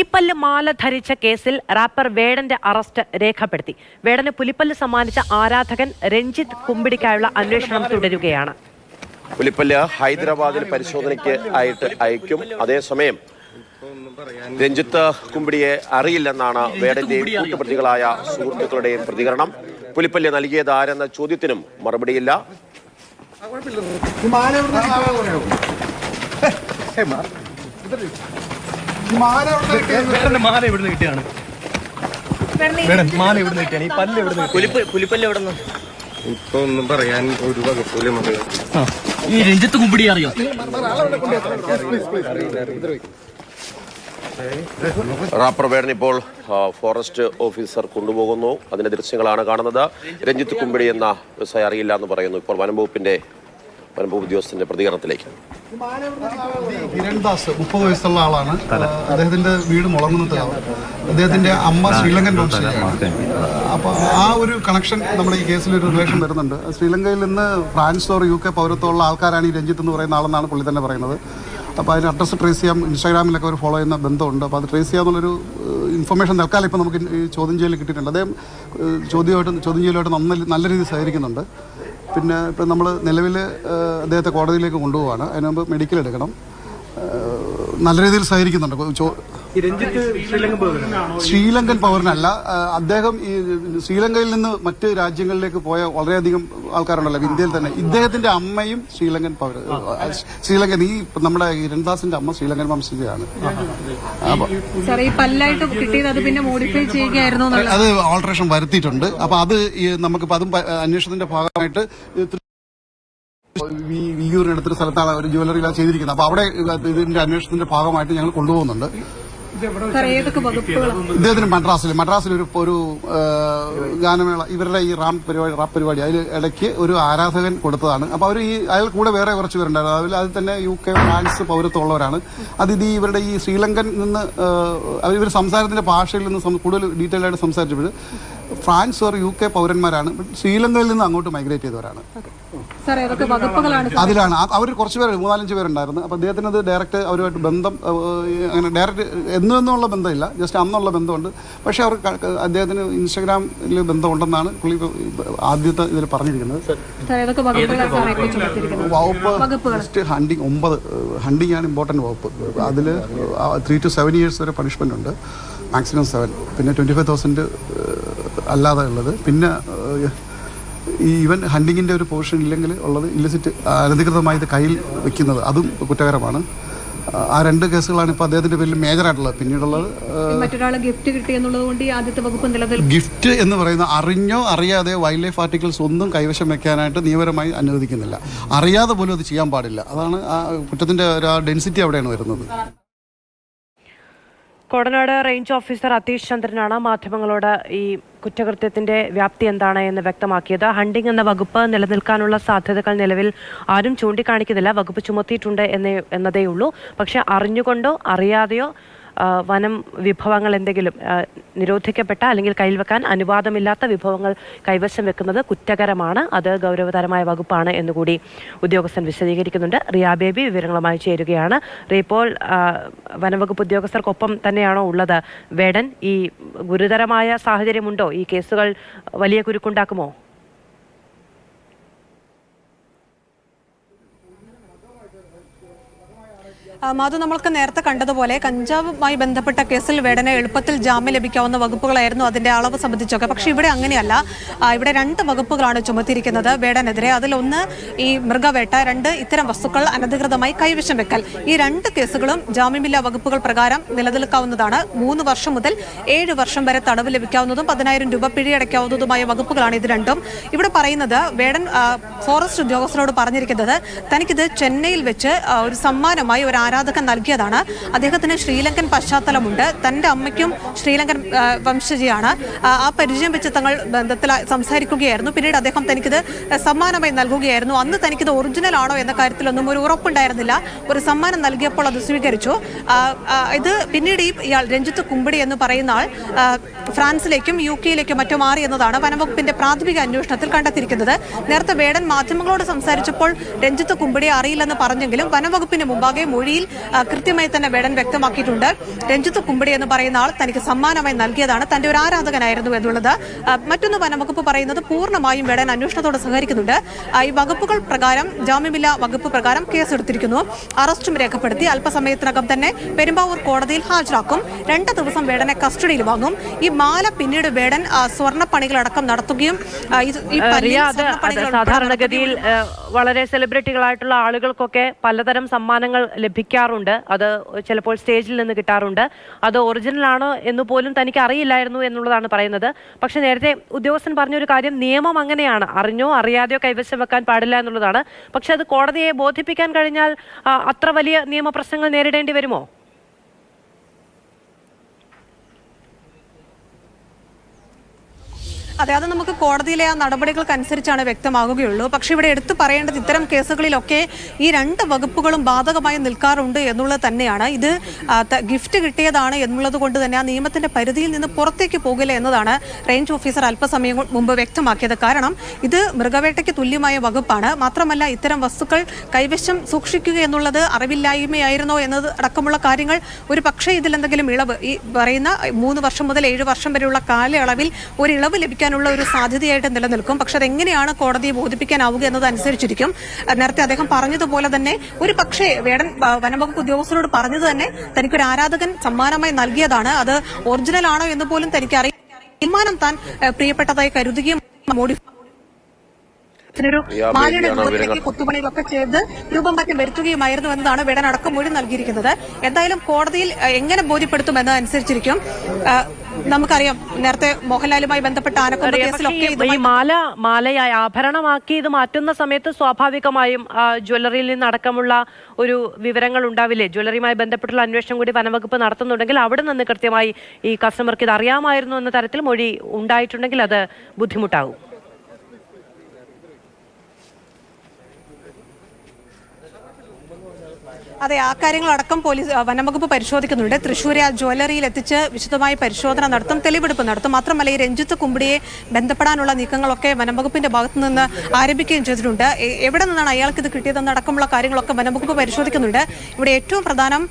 പുലിപ്പല്ല് മാല ധരിച്ച കേസിൽ റാപ്പർ വേടന്റെ അറസ്റ്റ് രേഖപ്പെടുത്തി. വേടന് പുലിപ്പല്ല് സമ്മാനിച്ച ആരാധകൻ രഞ്ജിത്ത് കുമ്പിടിക്കായുള്ള അന്വേഷണം തുടരുകയാണ്. പുലിപ്പല്ല് ഹൈദരാബാദിൽ പരിശോധനയ്ക്ക് ആയിട്ട് അയക്കും. അതേസമയം രഞ്ജിത്ത് കുമ്പിടിയെ അറിയില്ലെന്നാണ് വേടന്റെയും കൂട്ടുപ്രതികളായ സുഹൃത്തുക്കളുടെയും പ്രതികരണം. പുലിപ്പല്ല് നൽകിയത് ആരെന്ന ചോദ്യത്തിനും മറുപടിയില്ല. ഇപ്പൊ ഒന്നും പറയാൻ ഒരു വകുപ്പില്ല. ഈ രഞ്ജിത്ത് കുമ്പിടി അറിയോ? റാപ്പർ വേടൻ ഇപ്പോൾ ഫോറസ്റ്റ് ഓഫീസർ കൊണ്ടുപോകുന്നു. അതിന്റെ ദൃശ്യങ്ങളാണ് കാണുന്നത്. രഞ്ജിത്ത് കുമ്പിടി എന്ന വ്യവസായം അറിയില്ല എന്ന് പറയുന്നു. ഇപ്പോൾ വനംവകുപ്പ് ഉദ്യോഗസ്ഥന്റെ പ്രതികരണത്തിലേക്ക്. ഹിരൺദാസ് 30 വയസ്സുള്ള ആളാണ്. അദ്ദേഹത്തിന്റെ വീട് മുളങ്ങുന്നതാണ്. അദ്ദേഹത്തിന്റെ അമ്മ ശ്രീലങ്കൻ വംശജയാണ്. അപ്പോൾ ആ ഒരു കണക്ഷൻ നമ്മുടെ ഈ കേസിൽ ഒരു റിലേഷൻ വരുന്നുണ്ട്. ശ്രീലങ്കയിൽ നിന്ന് ഫ്രാൻസ് ഓർ UK പൗരത്വമുള്ള ആൾക്കാരാണ് ഈ രഞ്ജിത്ത് എന്ന് പറയുന്ന ആളെന്നാണ് പുള്ളി തന്നെ പറയുന്നത്. അപ്പോൾ അതിന് അഡ്രസ്സ് ട്രേസ് ചെയ്യാം. ഇൻസ്റ്റാഗ്രാമിലൊക്കെ അവർ ഫോളോ ചെയ്യുന്ന ബന്ധമുണ്ട്. അപ്പോൾ അത് ട്രേസ് ചെയ്യാന്നുള്ളൊരു ഇൻഫർമേഷൻ തൽക്കാലം ഇപ്പോൾ നമുക്ക് ഈ ചോദ്യം ചെയ്യലിൽ കിട്ടിയിട്ടുണ്ട്. അദ്ദേഹം ചോദ്യം ചെയ്യലുമായിട്ട് നല്ല രീതിയിൽ സഹകരിക്കുന്നുണ്ട്. പിന്നെ ഇപ്പം നമ്മൾ നിലവിൽ അദ്ദേഹത്തെ കോടതിയിലേക്ക് കൊണ്ടുപോവാണ്. അതിന് മുമ്പ് മെഡിക്കൽ എടുക്കണം. നല്ല രീതിയിൽ സഹകരിക്കുന്നുണ്ട്. ശ്രീലങ്കൻ പൗരനല്ല അദ്ദേഹം. ഈ ശ്രീലങ്കയിൽ നിന്ന് മറ്റ് രാജ്യങ്ങളിലേക്ക് പോയ വളരെയധികം ആൾക്കാരുണ്ടല്ലോ ഇന്ത്യയിൽ തന്നെ. ഇദ്ദേഹത്തിന്റെ അമ്മയും ശ്രീലങ്കൻ ഈ നമ്മുടെ ഹിരൺദാസിന്റെ അമ്മ ശ്രീലങ്കൻ വംശജയാണ്. അത് ഓൾട്ടറേഷൻ വരുത്തിയിട്ടുണ്ട്. അപ്പൊ അത് നമുക്കിപ്പോൾ അതും അന്വേഷണത്തിന്റെ ഭാഗമായിട്ട് വിയൂരിനടുത്തൊരു സ്ഥലത്താണ് ഒരു ജ്വല്ലറിയില ചെയ്തിരിക്കുന്നത്. അപ്പൊ അവിടെ ഇതിന്റെ അന്വേഷണത്തിന്റെ ഭാഗമായിട്ട് ഞങ്ങൾ കൊണ്ടുപോകുന്നുണ്ട്. ഇദ്ദേഹത്തിന് മദ്രാസിൽ ഒരു ഗാനമേള ഇവരുടെ ഈ റാപ്പ് പരിപാടി അതിൽ ഇടയ്ക്ക് ഒരു ആരാധകൻ കൊടുത്തതാണ്. അപ്പോൾ അവർ അയാൾ കൂടെ വേറെ കുറച്ച് പേരുണ്ടായിരുന്നു. അതിൽ തന്നെ UK ഫ്രാൻസ് പൗരത്വമുള്ളവരാണ്. അത് ഇവരുടെ ഈ ശ്രീലങ്കൻ നിന്ന് ഇവർ സംസാരത്തിന്റെ ഭാഷയിൽ നിന്ന് കൂടുതൽ ഡീറ്റെയിൽ ആയിട്ട് സംസാരിച്ചപ്പോൾ ഫ്രാൻസ് ഓർ UK പൗരന്മാരാണ്. ശ്രീലങ്കയിൽ നിന്ന് അങ്ങോട്ട് മൈഗ്രേറ്റ് ചെയ്തവരാണ്. അതിലാണ് അവർ കുറച്ച് പേര് 3-4 പേരുണ്ടായിരുന്നു. അപ്പോൾ അദ്ദേഹത്തിന് അത് ഡയറക്റ്റ് അവരുമായിട്ട് ബന്ധം അങ്ങനെ ഡയറക്റ്റ് എന്നുള്ള ബന്ധമില്ല, ജസ്റ്റ് അന്നുള്ള ബന്ധമുണ്ട്. പക്ഷേ അവർ അദ്ദേഹത്തിന് ഇൻസ്റ്റാഗ്രാമിൽ ബന്ധമുണ്ടെന്നാണ് പുള്ളി ആദ്യത്തെ ഇതിൽ പറഞ്ഞിരിക്കുന്നത്. വകുപ്പ് ജസ്റ്റ് ഹണ്ടിങ് 9 ഹണ്ടിങ് ആണ് ഇമ്പോർട്ടൻറ്റ് വകുപ്പ്. അതിൽ 3 to 7 years വരെ പണിഷ്മെൻ്റ് ഉണ്ട്, മാക്സിമം 7. പിന്നെ 25,000 അല്ലാതെ ഉള്ളത്. പിന്നെ ഈവൻ ഹണ്ടിങ്ങിൻ്റെ ഒരു പോർഷൻ ഇല്ലെങ്കിൽ ഉള്ളത് ഇല്ലിസിറ്റ് അനധികൃതമായി ഇത് കയ്യിൽ വെക്കുന്നത് അതും കുറ്റകരമാണ്. ആ 2 കേസുകളാണ് ഇപ്പോൾ അദ്ദേഹത്തിന്റെ പേരിൽ മേജറായിട്ടുള്ളത്. പിന്നീടുള്ളത് ഗിഫ്റ്റ് എന്ന് പറയുന്ന അറിഞ്ഞോ അറിയാതെ വൈൽഡ് ലൈഫ് ആർട്ടിക്കിൾസ് ഒന്നും കൈവശം വെക്കാനായിട്ട് നിയമപരമായി അനുവദിക്കുന്നില്ല. അറിയാതെ പോലും അത് ചെയ്യാൻ പാടില്ല. അതാണ് ആ കുറ്റത്തിന്റെ ഒരു ഡെൻസിറ്റി അവിടെയാണ് വരുന്നത്. കോടനാട് റേഞ്ച് ഓഫീസർ അതീഷ് ചന്ദ്രനാണ് മാധ്യമങ്ങളോട് ഈ കുറ്റകൃത്യത്തിന്റെ വ്യാപ്തി എന്താണ് എന്ന് വ്യക്തമാക്കിയത്. ഹണ്ടിങ് എന്ന വകുപ്പ് നിലനിൽക്കാനുള്ള സാധ്യതകൾ നിലവിൽ ആരും ചൂണ്ടിക്കാണിക്കുന്നില്ല. വകുപ്പ് ചുമത്തിയിട്ടുണ്ട് എന്നതേ ഉള്ളൂ. പക്ഷെ അറിഞ്ഞുകൊണ്ടോ അറിയാതെയോ വനം വിഭവങ്ങൾ എന്തെങ്കിലും നിരോധിക്കപ്പെട്ട അല്ലെങ്കിൽ കയ്യിൽ വെക്കാൻ അനുവാദമില്ലാത്ത വിഭവങ്ങൾ കൈവശം വെക്കുന്നത് കുറ്റകരമാണ്. അത് ഗൗരവതരമായ വകുപ്പാണ് എന്നുകൂടി ഉദ്യോഗസ്ഥൻ വിശദീകരിക്കുന്നുണ്ട്. റിയ ബേബി വിവരങ്ങളുമായി ചേരുകയാണ്. ഇപ്പോൾ വനംവകുപ്പ് ഉദ്യോഗസ്ഥർക്കൊപ്പം തന്നെയാണോ ഉള്ളത് വേടൻ? ഈ ഗുരുതരമായ സാഹചര്യമുണ്ടോ? ഈ കേസുകൾ വലിയ കുരുക്കുണ്ടാക്കുമോ? മാധു, നമ്മൾക്ക് നേരത്തെ കണ്ടതുപോലെ കഞ്ചാവുമായി ബന്ധപ്പെട്ട കേസിൽ വേടനെ എളുപ്പത്തിൽ ജാമ്യം ലഭിക്കാവുന്ന വകുപ്പുകളായിരുന്നു അതിന്റെ അളവ് സംബന്ധിച്ചൊക്കെ. പക്ഷെ ഇവിടെ അങ്ങനെയല്ല. ഇവിടെ 2 വകുപ്പുകളാണ് ചുമത്തിയിരിക്കുന്നത് വേടനെതിരെ. അതിലൊന്ന് ഈ മൃഗവേട്ട, 2 ഇത്തരം വസ്തുക്കൾ അനധികൃതമായി കൈവശം വെക്കൽ. ഈ 2 കേസുകളും ജാമ്യമില്ലാ വകുപ്പുകൾ പ്രകാരം നിലനിൽക്കാവുന്നതാണ്. 3 വർഷം മുതൽ 7 വർഷം വരെ തടവ് ലഭിക്കാവുന്നതും 10,000 രൂപ പിഴയടയ്ക്കാവുന്നതുമായ വകുപ്പുകളാണ് ഇത് രണ്ടും. ഇവിടെ പറയുന്നത് വേടൻ ഫോറസ്റ്റ് ഉദ്യോഗസ്ഥരോട് പറഞ്ഞിരിക്കുന്നത് തനിക്കിത് ചെന്നൈയിൽ വെച്ച് ഒരു സമ്മാനമായി ഒരു ആരാധകൻ നൽകിയതാണ്. അദ്ദേഹത്തിന് ശ്രീലങ്കൻ പശ്ചാത്തലമുണ്ട്. തൻ്റെ അമ്മയ്ക്കും ശ്രീലങ്കൻ വംശജയാണ്. ആ പരിചയം വെച്ച് തങ്ങൾ ബന്ധത്തിൽ സംസാരിക്കുകയായിരുന്നു. പിന്നീട് അദ്ദേഹം തനിക്കിത് സമ്മാനമായി നൽകുകയായിരുന്നു. അന്ന് തനിക്കിത് ഒറിജിനൽ ആണോ എന്ന കാര്യത്തിലൊന്നും ഒരു ഉറപ്പുണ്ടായിരുന്നില്ല. ഒരു സമ്മാനം നൽകിയപ്പോൾ അത് സ്വീകരിച്ചു. ഇത് പിന്നീട് ഇയാൾ രഞ്ജിത്ത് കുമ്പിടി എന്ന് പറയുന്ന ആൾ ഫ്രാൻസിലേക്കും UK-യിലേക്കും മറ്റും മാറി എന്നതാണ് വനംവകുപ്പിന്റെ പ്രാഥമിക അന്വേഷണത്തിൽ കണ്ടെത്തിയിരിക്കുന്നത്. നേരത്തെ വേടൻ മാധ്യമങ്ങളോട് സംസാരിച്ചപ്പോൾ രഞ്ജിത്ത് കുമ്പിടിയെ അറിയില്ലെന്ന് പറഞ്ഞെങ്കിലും വനംവകുപ്പിന് മുമ്പാകെ മൊഴിയിൽ കോടതിയിൽ കൃത്യമായി തന്നെ വേടൻ വ്യക്തമാക്കിയിട്ടുണ്ട്. രഞ്ജിത്ത് കുമ്പിടി എന്ന് പറയുന്ന ആൾ തനിക്ക് സമ്മാനമായി നൽകിയതാണ്, തന്റെ ഒരു ആരാധകനായിരുന്നു എന്നുള്ളത്. മറ്റൊന്ന് വനംവകുപ്പ് പറയുന്നത് പൂർണ്ണമായും വേടൻ അന്വേഷണത്തോട് സഹകരിക്കുന്നുണ്ട്. ഈ വകുപ്പുകൾ പ്രകാരം, ജാമ്യമില്ലാ വകുപ്പ് പ്രകാരം കേസെടുത്തിരിക്കുന്നു. അറസ്റ്റും രേഖപ്പെടുത്തി അല്പസമയത്തിനകം തന്നെ പെരുമ്പാവൂർ കോടതിയിൽ ഹാജരാക്കും. 2 ദിവസം വേടനെ കസ്റ്റഡിയിൽ വാങ്ങും. ഈ മാല പിന്നീട് വേടൻ സ്വർണ്ണപ്പണികളടക്കം നടത്തുകയും സാധാരണഗതിയിൽ വളരെ സെലിബ്രിറ്റികളായിട്ടുള്ള ആളുകൾക്കൊക്കെ പലതരം സമ്മാനങ്ങൾ ലഭിക്കാറുണ്ട്. അത് ചിലപ്പോൾ സ്റ്റേജിൽ നിന്ന് കിട്ടാറുണ്ട്. അത് ഒറിജിനൽ ആണോ എന്ന് പോലും തനിക്ക് അറിയില്ലായിരുന്നു എന്നുള്ളതാണ് പറയുന്നത്. പക്ഷെ നേരത്തെ ഉദ്യോഗസ്ഥൻ പറഞ്ഞൊരു കാര്യം, നിയമം അങ്ങനെയാണ്, അറിഞ്ഞോ അറിയാതെയോ കൈവശം വെക്കാൻ പാടില്ല എന്നുള്ളതാണ്. പക്ഷെ അത് കോടതിയെ ബോധിപ്പിക്കാൻ കഴിഞ്ഞാൽ അത്ര വലിയ നിയമപ്രശ്നങ്ങൾ നേരിടേണ്ടി വരുമോ? അതെ, അത് നമുക്ക് കോടതിയിലെ ആ നടപടികൾക്കനുസരിച്ചാണ് വ്യക്തമാകുകയുള്ളൂ. പക്ഷെ ഇവിടെ എടുത്തു പറയേണ്ടത് ഇത്തരം കേസുകളിലൊക്കെ ഈ 2 വകുപ്പുകളും ബാധകമായി നിൽക്കാറുണ്ട് എന്നുള്ളത് തന്നെയാണ്. ഇത് ഗിഫ്റ്റ് കിട്ടിയതാണ് എന്നുള്ളത് കൊണ്ട് തന്നെ ആ നിയമത്തിന്റെ പരിധിയിൽ നിന്ന് പുറത്തേക്ക് പോകില്ല എന്നതാണ് റേഞ്ച് ഓഫീസർ അല്പസമയം മുമ്പ് വ്യക്തമാക്കിയത്. കാരണം ഇത് മൃഗവേട്ടയ്ക്ക് തുല്യമായ വകുപ്പാണ്. മാത്രമല്ല, ഇത്തരം വസ്തുക്കൾ കൈവശം സൂക്ഷിക്കുക എന്നുള്ളത് അറിവില്ലായ്മയായിരുന്നോ എന്നത് അടക്കമുള്ള കാര്യങ്ങൾ ഒരു പക്ഷേ ഇതിലെന്തെങ്കിലും ഇളവ്, ഈ പറയുന്ന 3 വർഷം മുതൽ 7 വർഷം വരെയുള്ള കാലയളവിൽ ഒരു ഇളവ് ലഭിക്കാനുള്ള ഒരു സാധ്യതയായിട്ട് നിലനിൽക്കും. പക്ഷെ അതെങ്ങനെയാണ് കോടതിയെ ബോധിപ്പിക്കാനാവുക എന്നതനുസരിച്ചിരിക്കും. നേരത്തെ അദ്ദേഹം പറഞ്ഞതുപോലെ തന്നെ ഒരു പക്ഷേ വേടൻ വനംവകുപ്പ് ഉദ്യോഗസ്ഥരോട് പറഞ്ഞത് തന്നെ തനിക്കൊരു ആരാധകൻ സമ്മാനമായി നൽകിയതാണ്, അത് ഒറിജിനൽ ആണോ എന്ന് പോലും തനിക്ക് അറിയാം, തീരുമാനം താൻ പ്രിയപ്പെട്ടതായി കരുതുകയും ൊരു മാലയുടെ രൂപത്തിലേക്ക് കൊത്തുപണികളൊക്കെ ചെയ്ത് രൂപം മാറ്റം വരുത്തുകയുമായിരുന്നു എന്നതാണ് വേടൻ അടക്കം മൊഴി നൽകിയിരിക്കുന്നത്. എന്തായാലും കോടതിയിൽ എങ്ങനെ ബോധ്യപ്പെടുത്തുമെന്നതനുസരിച്ചിരിക്കും. നമുക്കറിയാം, നേരത്തെ മോഹൻലാലുമായി ബന്ധപ്പെട്ട ആനക്കൊമ്പ് കേസിലൊക്കെ ഈ മാലയായി ആഭരണമാക്കി ഇത് മാറ്റുന്ന സമയത്ത് സ്വാഭാവികമായും ജ്വല്ലറിയിൽ നിന്ന് അടക്കമുള്ള ഒരു വിവരങ്ങൾ ഉണ്ടാവില്ലേ? ജ്വല്ലറിയുമായി ബന്ധപ്പെട്ടുള്ള അന്വേഷണം കൂടി വനംവകുപ്പ് നടത്തുന്നുണ്ടെങ്കിൽ അവിടെ നിന്ന് കൃത്യമായി ഈ കസ്റ്റമർക്ക് ഇത് അറിയാമായിരുന്നു എന്ന തരത്തിൽ മൊഴി ഉണ്ടായിട്ടുണ്ടെങ്കിൽ അത് ബുദ്ധിമുട്ടാകും. അതെ, ആ കാര്യങ്ങളടക്കം വനംവകുപ്പ് പരിശോധിക്കുന്നുണ്ട്. തൃശ്ശൂരെ ആ ജ്വല്ലറിയിൽ എത്തിച്ച് വിശദമായ പരിശോധന നടത്തും, തെളിവെടുപ്പ് നടത്തും. മാത്രമല്ല, ഈ രഞ്ജിത്ത് കുമ്പിടിയെ ബന്ധപ്പെടാനുള്ള നീക്കങ്ങളൊക്കെ വനംവകുപ്പിന്റെ ഭാഗത്തു നിന്ന് ആരംഭിക്കുകയും ചെയ്തിട്ടുണ്ട്. എവിടെ നിന്നാണ് അയാൾക്ക് ഇത് കിട്ടിയതെന്ന് അടക്കമുള്ള കാര്യങ്ങളൊക്കെ വനംവകുപ്പ് പരിശോധിക്കുന്നുണ്ട്. ഇവിടെ ഏറ്റവും പ്രധാനം,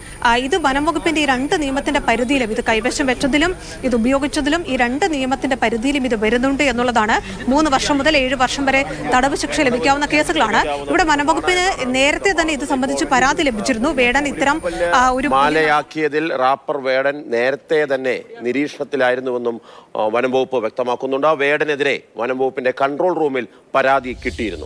ഇത് വനംവകുപ്പിന്റെ ഈ 2 നിയമത്തിന്റെ പരിധിയിലും, ഇത് കൈവശം വെച്ചതിലും ഇത് ഉപയോഗിച്ചതിലും ഈ 2 നിയമത്തിന്റെ പരിധിയിലും ഇത് വരുന്നുണ്ട് എന്നുള്ളതാണ്. 3 വർഷം മുതൽ 7 വർഷം വരെ തടവ് ശിക്ഷ ലഭിക്കാവുന്ന കേസുകളാണ്. ഇവിടെ വനംവകുപ്പിന് നേരത്തെ തന്നെ ഇത് സംബന്ധിച്ച് പരാതി ലഭിച്ചിരുന്നു. വേടൻ ഇത്തരം ഒരു മാലയാക്കിയതിൽ റാപ്പർ വേടൻ നേരത്തെ തന്നെ നിരീക്ഷണത്തിലായിരുന്നുവെന്നും വനംവകുപ്പ് വ്യക്തമാക്കുന്നുണ്ട്. വേടനെതിരെ വനംവകുപ്പിന്റെ കൺട്രോൾ റൂമിൽ പരാതി കിട്ടിയിരുന്നു.